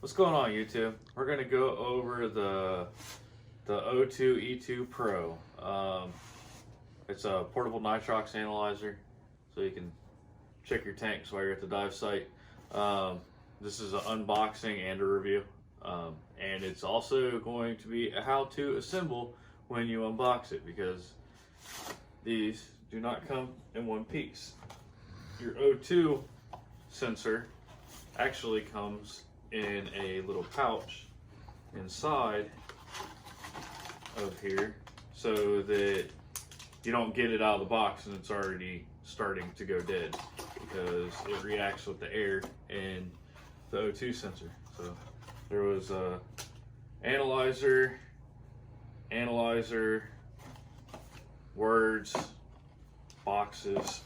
What's going on, YouTube? We're gonna go over the O2e2 Pro. It's a portable nitrox analyzer, so you can check your tanks while you're at the dive site. This is an unboxing and a review, and it's also going to be a how to assemble when you unbox it, because these do not come in one piece. Your O2 sensor actually comes in a little pouch inside of here, so that you don't get it out of the box and it's already starting to go dead, because it reacts with the air in the O2 sensor. So there was a analyzer, words, boxes.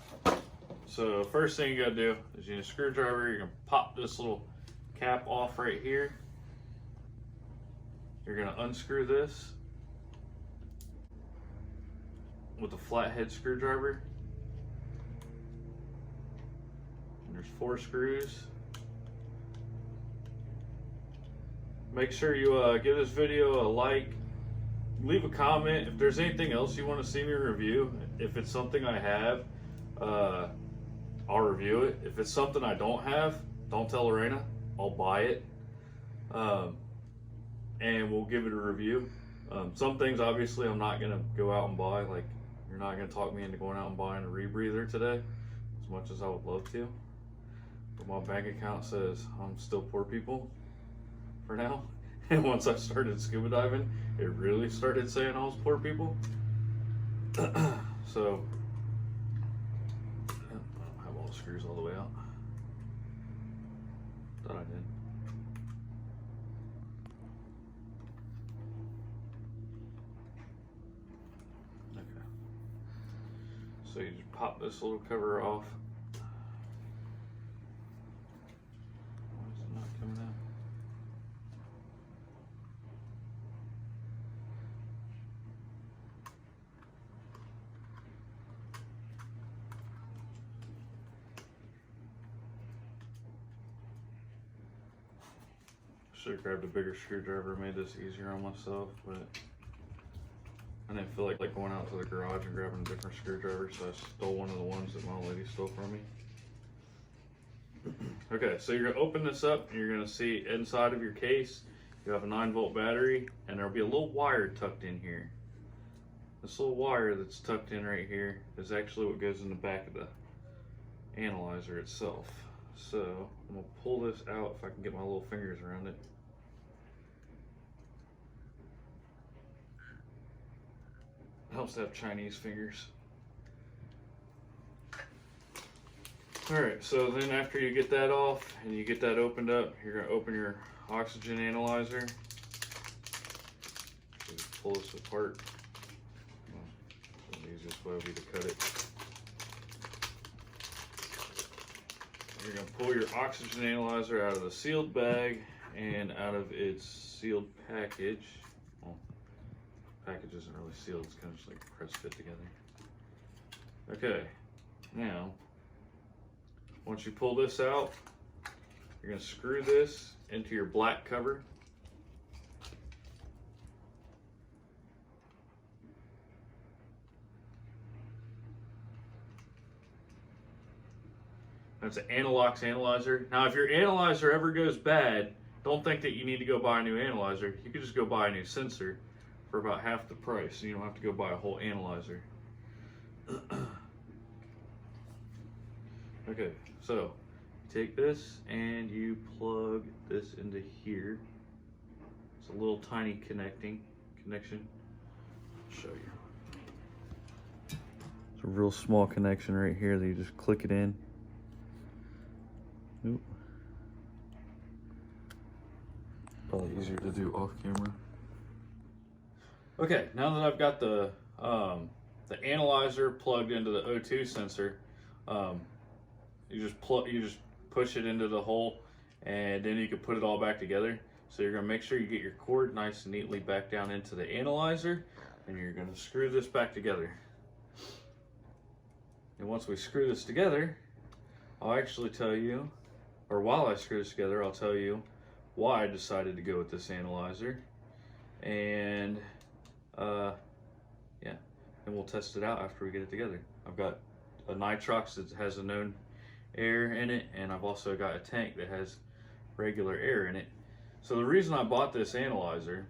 So first thing you gotta do is you need a screwdriver. You're gonna pop this little cap off right here. You're gonna unscrew this with a flathead screwdriver. And there's 4 screws. Make sure you give this video a like, leave a comment if there's anything else you want to see me review. If it's something I have, I'll review it. If it's something I don't have, don't tell Lorena, I'll buy it, and we'll give it a review. Some things obviously I'm not gonna go out and buy, like you're not gonna talk me into going out and buying a rebreather today, as much as I would love to. But my bank account says I'm still poor people for now. And once I started scuba diving, it really started saying I was poor people. So I don't have all the screws all the way out. Thought I did. Okay. So you just pop this little cover off. Why is it not coming out? Should have grabbed a bigger screwdriver, made this easier on myself, but I didn't feel like going out to the garage and grabbing a different screwdriver, so I stole one of the ones that my old lady stole from me. Okay, so you're gonna open this up and you're gonna see inside of your case, you have a 9-volt battery, and there'll be a little wire tucked in here. This little wire that's tucked in right here is actually what goes in the back of the analyzer itself. So I'm gonna pull this out if I can get my little fingers around it. Helps to have Chinese fingers. Alright, so then after you get that off and you get that opened up, you're gonna open your oxygen analyzer. So just pull this apart. The easiest way would be to cut it. You're going to pull your oxygen analyzer out of the sealed bag and out of its sealed package. Well, the package isn't really sealed, it's kind of just like press fit together. Okay, now, once you pull this out, you're going to screw this into your black cover. That's an Nitrox analyzer. Now, if your analyzer ever goes bad, don't think that you need to go buy a new analyzer. You could just go buy a new sensor for about half the price, and you don't have to go buy a whole analyzer. Okay, so take this and you plug this into here. It's a little tiny connection. I'll show you. It's a real small connection right here that you just click it in. Nope. Probably easier to do off camera. Okay, now that I've got the analyzer plugged into the O2 sensor, you just push it into the hole, and then you can put it all back together. So you're gonna make sure you get your cord nice and neatly back down into the analyzer, and you're gonna screw this back together. And once we screw this together, I'll actually tell you, or while I screw this together, I'll tell you why I decided to go with this analyzer. And yeah, and we'll test it out after we get it together. I've got a Nitrox that has a known air in it, and I've also got a tank that has regular air in it. So the reason I bought this analyzer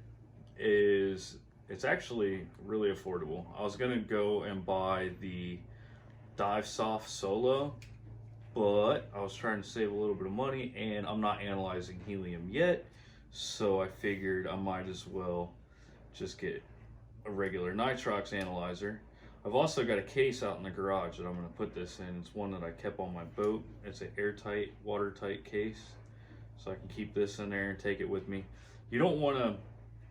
is it's actually really affordable. I was gonna go and buy the Dive Soft Solo, but I was trying to save a little bit of money, and I'm not analyzing helium yet, so I figured I might as well just get a regular Nitrox analyzer. I've also got a case out in the garage that I'm going to put this in. It's one that I kept on my boat. It's an airtight, watertight case, so I can keep this in there and take it with me. You don't want to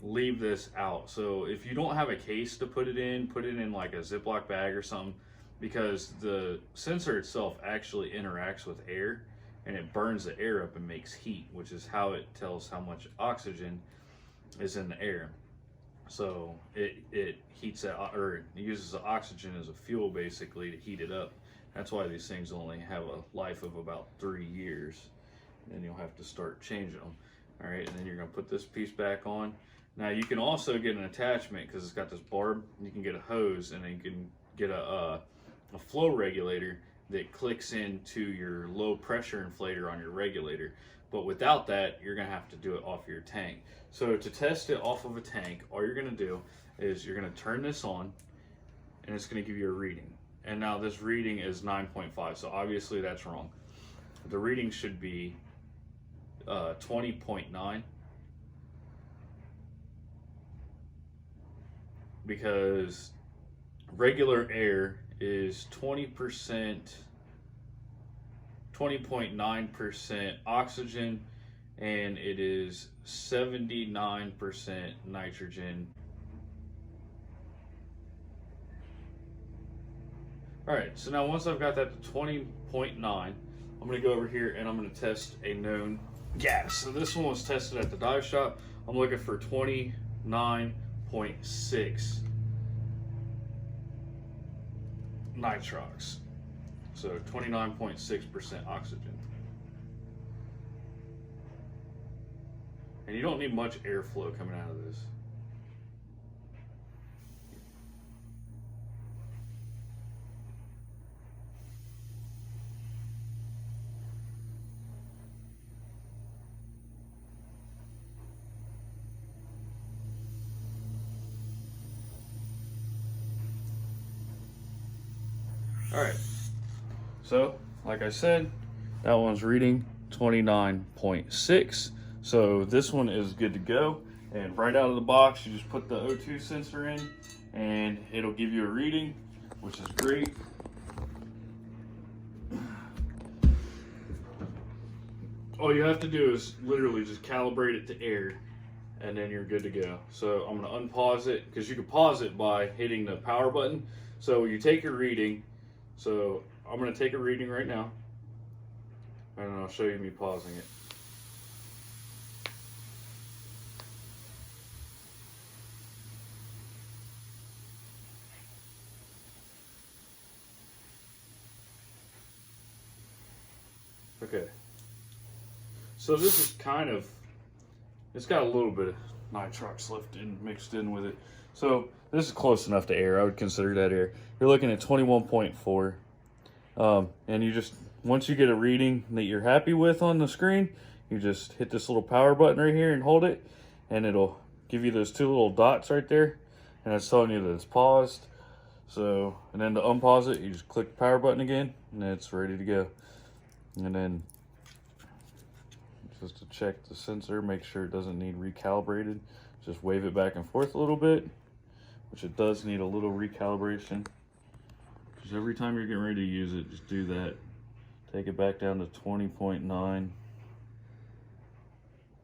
leave this out, so if you don't have a case to put it in like a Ziploc bag or something, because the sensor itself actually interacts with air, and it burns the air up and makes heat, which is how it tells how much oxygen is in the air. So it heats that, or it uses the oxygen as a fuel basically to heat it up. That's why these things only have a life of about 3 years. And then you'll have to start changing them. All right, and then you're gonna put this piece back on. Now you can also get an attachment because it's got this barb. You can get a hose, and then you can get a flow regulator that clicks into your low pressure inflator on your regulator. But without that, you're gonna have to do it off your tank. So to test it off of a tank, all you're gonna do is you're gonna turn this on, and it's gonna give you a reading. And now this reading is 9.5, so obviously that's wrong. The reading should be 20.9, because regular air is 20.9% oxygen, and it is 79% nitrogen. All right, so now once I've got that to 20.9, I'm gonna go over here and I'm gonna test a known gas. So this one was tested at the dive shop. I'm looking for 29.6 Nitrox. So 29.6% oxygen. And you don't need much airflow coming out of this. All right, so like I said, that one's reading 29.6. So this one is good to go. And right out of the box, you just put the O2 sensor in and it'll give you a reading, which is great. All you have to do is literally just calibrate it to air, and then you're good to go. So I'm gonna unpause it, because you can pause it by hitting the power button. So you take your reading. So I'm gonna take a reading right now, and I'll show you me pausing it. Okay. So this is kind of, it's got a little bit of nitrox mixed in with it. So this is close enough to air. I would consider that air. You're looking at 21.4. And you just, once you get a reading that you're happy with on the screen, you just hit this little power button right here and hold it, and it'll give you those two little dots right there, and it's telling you that it's paused. So, and then to unpause it, you just click the power button again, and it's ready to go. And then just to check the sensor, make sure it doesn't need recalibrated, just wave it back and forth a little bit, which it does need a little recalibration. Just every time you're getting ready to use it, just do that. Take it back down to 20.9,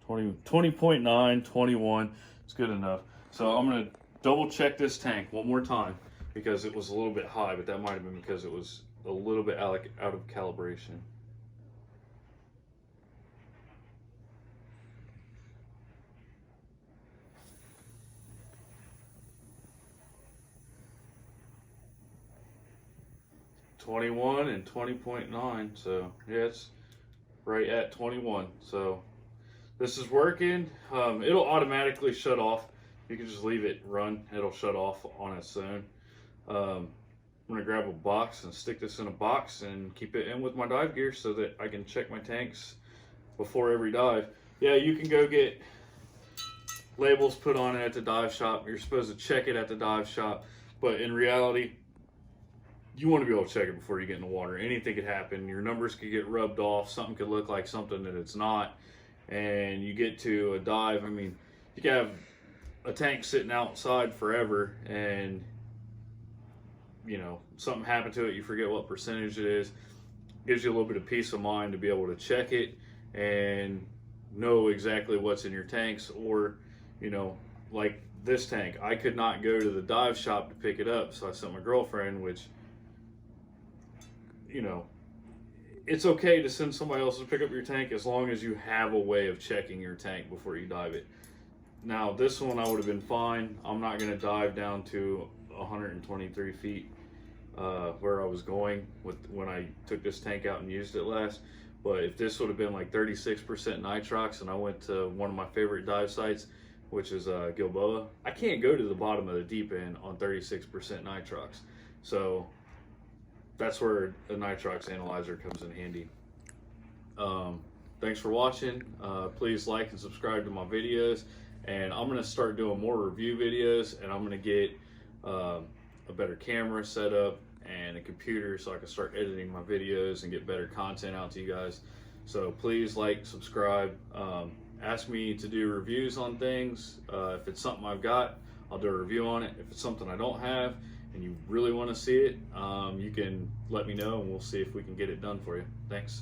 20.9, 21. It's good enough. So I'm gonna double check this tank one more time, because it was a little bit high, but that might have been because it was a little bit out of calibration. .21 and 20.9, so yeah, it's right at 21. So this is working. It'll automatically shut off. You can just leave it run. It'll shut off on its own. I'm gonna grab a box and stick this in a box and keep it in with my dive gear so that I can check my tanks before every dive. Yeah, you can go get labels put on it at the dive shop. You're supposed to check it at the dive shop, but in reality, you want to be able to check it before you get in the water. Anything could happen. Your numbers could get rubbed off. Something could look like something that it's not. And you get to a dive. I mean, you can have a tank sitting outside forever and, you know, something happened to it. You forget what percentage it is. Gives you a little bit of peace of mind to be able to check it and know exactly what's in your tanks. Or, you know, like this tank, I could not go to the dive shop to pick it up. So I sent my girlfriend, which, you know, it's okay to send somebody else to pick up your tank as long as you have a way of checking your tank before you dive it. Now, this one I would have been fine. I'm not going to dive down to 123 feet where I was going when I took this tank out and used it last. But if this would have been like 36% nitrox and I went to one of my favorite dive sites, which is Gilboa, I can't go to the bottom of the deep end on 36% nitrox. So that's where the nitrox analyzer comes in handy. Thanks for watching. Please like and subscribe to my videos, and I'm going to start doing more review videos, and I'm going to get a better camera set up and a computer so I can start editing my videos and get better content out to you guys. So please like, subscribe, ask me to do reviews on things. If it's something I've got, I'll do a review on it. If it's something I don't have and you really want to see it, you can let me know and we'll see if we can get it done for you. Thanks.